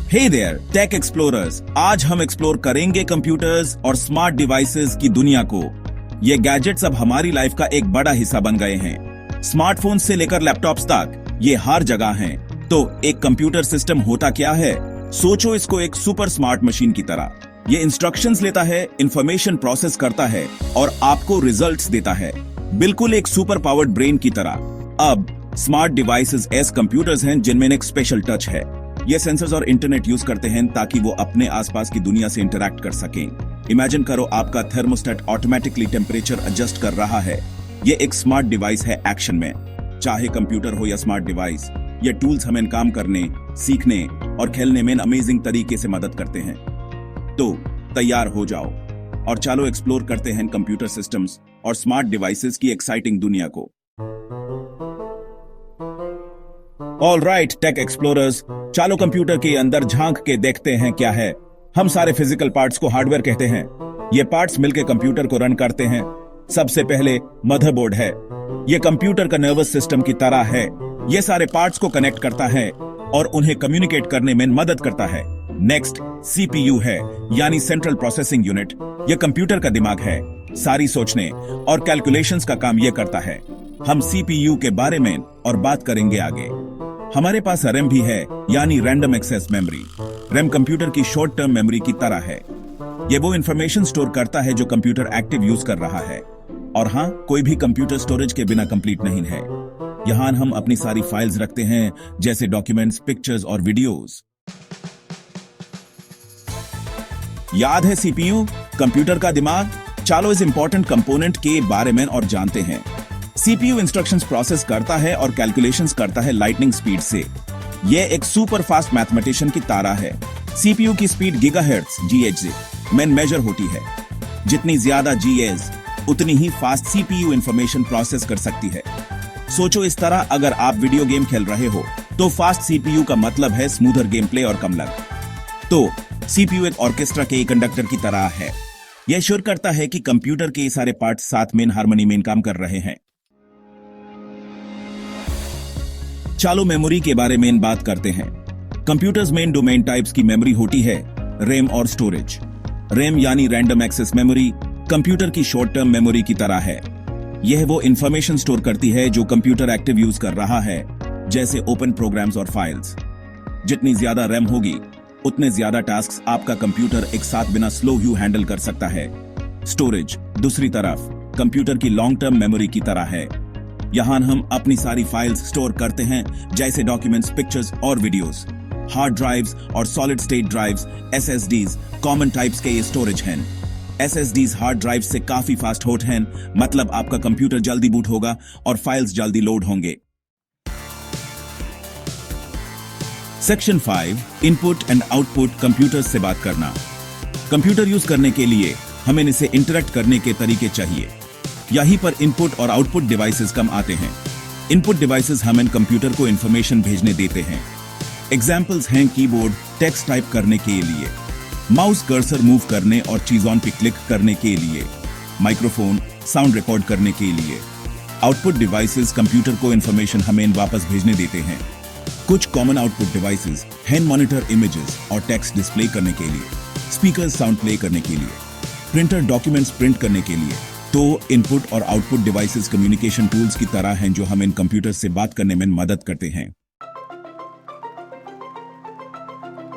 Hey there take explorers, आज हम explore करेंगे कंप्यूटर्स और स्मार्ट डिवाइसेस की दुनिया को। ये गैजेट्स अब हमारी लाइफ का एक बड़ा हिस्सा बन गए हैं। स्मार्टफोन से लेकर लैपटॉप्स तक ये हर जगह हैं। तो एक कंप्यूटर सिस्टम होता क्या है? सोचो इसको एक सुपर स्मार्ट मशीन की तरह। ये इंस्ट्रक्शंस लेता है, इंफॉर्मेशन प्रोसेस करता है और आपको रिजल्ट्स देता है, बिल्कुल एक सुपर पावर्ड ब्रेन की तरह। अब स्मार्ट डिवाइसेस ऐसे कंप्यूटर्स हैं जिनमें एक स्पेशल टच है। ये सेंसर्स और इंटरनेट यूज करते हैं ताकि वो अपने आसपास की दुनिया से इंटरैक्ट कर सकें। इमेजिन करो आपका थर्मोस्टेट ऑटोमेटिकली टेम्परेचर एडजस्ट कर रहा है। ये एक स्मार्ट डिवाइस है एक्शन में। चाहे कंप्यूटर हो या स्मार्ट डिवाइस, ये टूल्स हमें काम करने, सीखने और खेलने में अमेजिंग तरीके से मदद करते हैं। तो तैयार हो जाओ और चलो एक्सप्लोर करते हैं कंप्यूटर सिस्टम्स और स्मार्ट डिवाइसेस की एक्साइटिंग दुनिया को। ऑल राइट टेक एक्सप्लोरर्स, चलो कंप्यूटर के अंदर झांक के देखते हैं क्या है। हम सारे फिजिकल पार्ट्स को हार्डवेयर कहते हैं। ये पार्ट्स मिलकर कंप्यूटर को रन करते हैं। सबसे पहले मदरबोर्ड है। ये कंप्यूटर का नर्वस सिस्टम की तरह है। ये सारे पार्ट्स को कनेक्ट करता है और उन्हें कम्युनिकेट करने में मदद करता है। नेक्स्ट सीपीयू है, यानी सेंट्रल प्रोसेसिंग यूनिट। ये कंप्यूटर का दिमाग है। सारी सोचने और कैलकुलेशंस का काम ये करता है। हम सीपीयू के बारे में और बात करेंगे आगे। हमारे पास रैम भी है, यानी random access memory. RAM computer की शॉर्ट टर्म मेमोरी की तरह है। ये वो इंफॉर्मेशन स्टोर करता है जो कंप्यूटर एक्टिव यूज कर रहा है। और हाँ, कोई भी कंप्यूटर स्टोरेज के बिना कंप्लीट नहीं है। यहाँ हम अपनी सारी फाइल्स रखते हैं, जैसे डॉक्यूमेंट्स, पिक्चर्स और वीडियोस। याद है सीपीयू, कंप्यूटर का दिमाग? चलो इस इंपॉर्टेंट कंपोनेंट के बारे में और जानते हैं। सीपीयू इंस्ट्रक्शंस प्रोसेस करता है और कैलकुलेशंस करता है लाइटनिंग स्पीड से। यह एक सुपर फास्ट मैथमेटिशियन की तरह है। सीपीयू की स्पीड गीगाहर्ट्ज (GHz) में मेजर होती है। जितनी ज्यादा GHz, उतनी ही फास्ट सीपीयू इंफॉर्मेशन प्रोसेस कर सकती है। सोचो इस तरह, अगर आप वीडियो गेम खेल रहे हो तो फास्ट सीपीयू का मतलब है स्मूथर गेम प्ले और कम लग। तो सीपीयू एक ऑर्केस्ट्रा के कंडक्टर की तरह है। यह श्योर करता है कि कंप्यूटर के सारे पार्ट साथ में हार्मनी में काम कर रहे हैं। चलो मेमोरी के बारे में बात करते हैं। कंप्यूटर्स में दो मेन टाइप्स की मेमोरी होती है, रैम और स्टोरेज। रैम यानी रैंडम एक्सेस मेमोरी कंप्यूटर की शॉर्ट टर्म मेमोरी की तरह है। यह वो इंफॉर्मेशन स्टोर करती है जो कंप्यूटर एक्टिव यूज कर रहा है, जैसे ओपन प्रोग्राम्स और फाइल्स। जितनी ज्यादा रैम होगी, उतने ज्यादा टास्क्स आपका कंप्यूटर एक साथ बिना स्लो व्यू हैंडल कर सकता है। स्टोरेज दूसरी तरफ कंप्यूटर की लॉन्ग टर्म मेमोरी की तरह है। यहाँ हम अपनी सारी फाइल्स स्टोर करते हैं, जैसे डॉक्यूमेंट्स, पिक्चर्स और वीडियोस। हार्ड ड्राइव्स और solid state drives SSDs common types के ये स्टोरेज हैं। SSDs हार्ड ड्राइव से काफी फास्ट होते हैं, मतलब आपका कंप्यूटर जल्दी बूट होगा और फाइल्स जल्दी लोड होंगे। Section 5 input and output computer से बात करना। कंप्यूटर यूज करने के लिए हमें इसे इंटरैक्ट करने के तरीके चाहिए। यहीं पर इनपुट और आउटपुट डिवाइसेस कम आते हैं। इनपुट डिवाइसेस हमें कंप्यूटर को इंफॉर्मेशन भेजने देते हैं। एग्जाम्पल्स हैं कीबोर्ड टेक्स्ट टाइप करने के लिए, माउस कर्सर मूव करने और चीजों पे क्लिक करने के लिए, माइक्रोफोन साउंड रिकॉर्ड करने के लिए। आउटपुट डिवाइसेस कंप्यूटर को इंफॉर्मेशन हमें वापस भेजने देते हैं। कुछ common output devices hand monitor images और टेक्स्ट डिस्प्ले करने के लिए, स्पीकर साउंड प्ले करने के लिए, प्रिंटर डॉक्यूमेंट्स प्रिंट करने के लिए। तो इनपुट और आउटपुट डिवाइसेस कम्युनिकेशन टूल्स की तरह हैं जो हमें कंप्यूटर से बात करने में मदद करते हैं।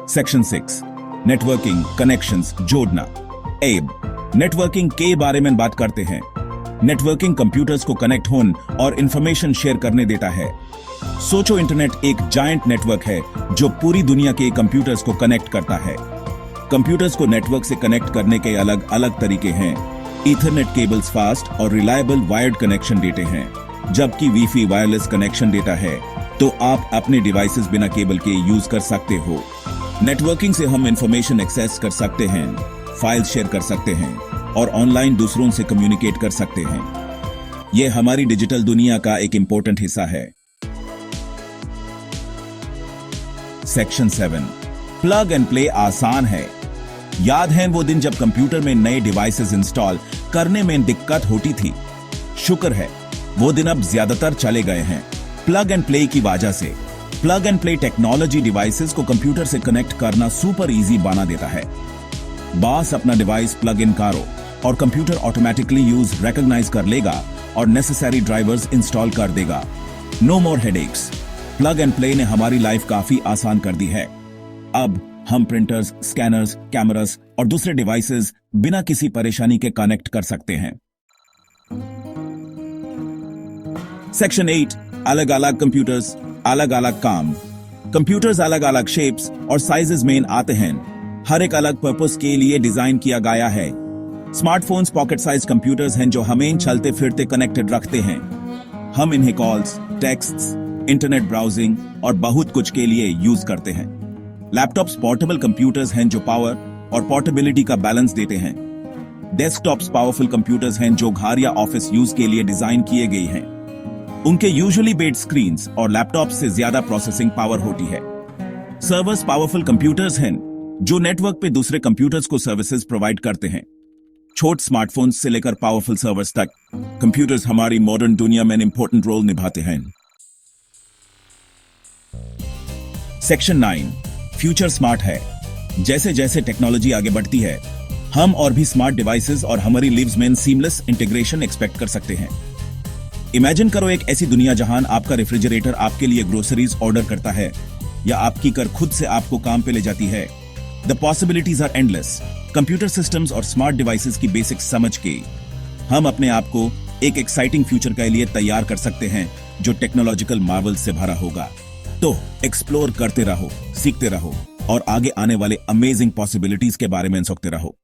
सेक्शन 6 नेटवर्किंग, कनेक्शंस, जोड़ना। नेटवर्किंग के बारे में बात करते हैं। नेटवर्किंग कंप्यूटर्स को कनेक्ट होने और इंफॉर्मेशन शेयर करने देता है। सोचो इंटरनेट एक जायंट नेटवर्क है जो पूरी दुनिया के कंप्यूटर्स को कनेक्ट करता है। कंप्यूटर्स को नेटवर्क से कनेक्ट करने के अलग अलग तरीके हैं। ईथरनेट केबल्स फास्ट और रिलायबल वायर्ड कनेक्शन देते हैं, जबकि वाईफाई वायरलेस कनेक्शन देता है। तो आप अपने डिवाइसेस बिना केबल के यूज कर सकते हो। नेटवर्किंग से हम इंफॉर्मेशन एक्सेस कर सकते हैं, फाइल शेयर कर सकते हैं और ऑनलाइन दूसरों से कम्युनिकेट कर सकते हैं। यह हमारी डिजिटल दुनिया का एक इंपॉर्टेंट हिस्सा है। सेक्शन 7 प्लग एंड प्ले आसान है। याद है वो दिन जब कंप्यूटर में नए डिवाइसेस इंस्टॉल करने में दिक्कत होती थी? शुक्र है वो दिन अब ज्यादातर चले गए हैं प्लग एंड प्ले की वजह से। Plug and play technology devices को कंप्यूटर से कनेक्ट करना सुपर इजी बना देता है। बस अपना डिवाइस प्लग इन करो और कंप्यूटर ऑटोमेटिकली यूज रिकॉग्नाइज कर लेगा और नेसेसरी ड्राइवर्स इंस्टॉल कर देगा। No more headaches. Plug and play ने हमारी लाइफ काफी आसान कर दी है। अब हम प्रिंटर्स, स्कैनर्स, कैमरास और दूसरे डिवाइसेस बिना किसी परेशानी के कनेक्ट कर सकते हैं। सेक्शन 8, अलग अलग कंप्यूटर्स, अलग अलग काम। कंप्यूटर्स अलग अलग शेप्स और साइजेस में आते हैं। हर एक अलग पर्पस के लिए डिजाइन किया गया है। स्मार्टफोन्स पॉकेट साइज कंप्यूटर्स हैं जो हमें चलते फिरते कनेक्टेड रखते हैं। हम इन्हें कॉल्स, टेक्स्ट्स, इंटरनेट ब्राउजिंग और बहुत कुछ के लिए यूज करते हैं। लैपटॉप्स पोर्टेबल कंप्यूटर्स हैं जो पावर और पोर्टेबिलिटी का बैलेंस देते हैं। डेस्कटॉप्स पावरफुल कंप्यूटर्स हैं जो घर या ऑफिस यूज के लिए डिजाइन किए गए हैं। उनके यूजुअली बेड स्क्रीन्स और लैपटॉप से ज्यादा प्रोसेसिंग पावर होती है। सर्वर्स पावरफुल कंप्यूटर्स हैं जो नेटवर्क पे दूसरे कंप्यूटर्स को सर्विसेज प्रोवाइड करते हैं। छोट स्मार्टफोन्स से लेकर पावरफुल सर्वर्स तक कंप्यूटर्स हमारी मॉडर्न दुनिया में इंपॉर्टेंट रोल निभाते हैं। सेक्शन 9, फ्यूचर स्मार्ट है। जैसे जैसे टेक्नोलॉजी आगे बढ़ती है, हम और भी स्मार्ट डिवाइसेस और हमारी लिव्स में सीमलेस इंटीग्रेशन एक्सपेक्ट कर सकते हैं। इमेजिन करो एक ऐसी दुनिया जहां आपका रेफ्रिजरेटर आपके लिए ग्रोसरीज ऑर्डर करता है या आपकी कार खुद से आपको काम पे ले जाती है। The possibilities are endless. Computer systems और स्मार्ट डिवाइसेस की बेसिक्स समझ के हम अपने आप को एक एक्साइटिंग फ्यूचर के लिए तैयार कर सकते हैं जो टेक्नोलॉजिकल मार्वल से भरा होगा। तो एक्सप्लोर करते रहो, सीखते रहो और आगे आने वाले अमेजिंग पॉसिबिलिटीज के बारे में सोचते रहो।